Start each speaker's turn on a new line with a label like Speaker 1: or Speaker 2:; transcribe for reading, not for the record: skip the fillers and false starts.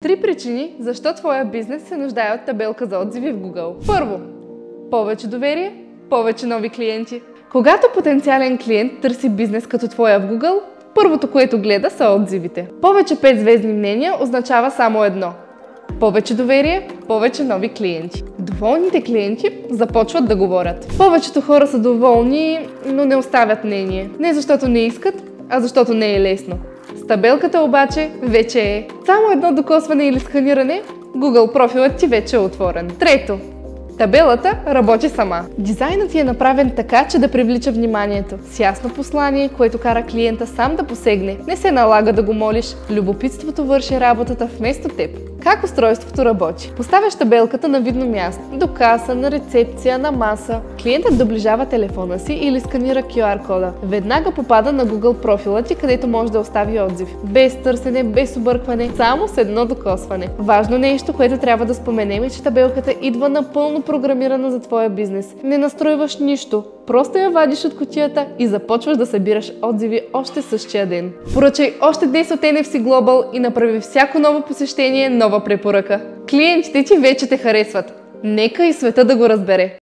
Speaker 1: 3 причини, защо твоя бизнес се нуждае от табелка за отзиви в Google. Първо, повече доверие, повече нови клиенти. Когато потенциален клиент търси бизнес като твоя в Google, първото, което гледа, са отзивите. Повече 5-звездни мнения означава само едно. Повече доверие, повече нови клиенти. Доволните клиенти започват да говорят. Повечето хора са доволни, но не оставят мнение. Не защото не искат, а защото не е лесно. С табелката обаче вече е. Само едно докосване или сканиране, Google профилът ти вече е отворен. Трето, табелата работи сама. Дизайнът ти е направен така, че да привлича вниманието. С ясно послание, което кара клиента сам да посегне. Не се налага да го молиш. Любопитството върши работата вместо теб. Как устройството работи? Поставяш табелката на видно място. До каса, на рецепция, на маса. Клиентът доближава телефона си или сканира QR кода. Веднага попада на Google профила ти, където може да остави отзив. Без търсене, без объркване, само с едно докосване. Важно нещо, което трябва да споменем, е, че табелката идва напълно програмирана за твоя бизнес. Не настройваш нищо. Просто я вадиш от кутията и започваш да събираш отзиви още същия ден. Поръчай още днес от NFC Global и направи всяко ново посещение нова препоръка. Клиентите ти вече те харесват. Нека и света да го разбере.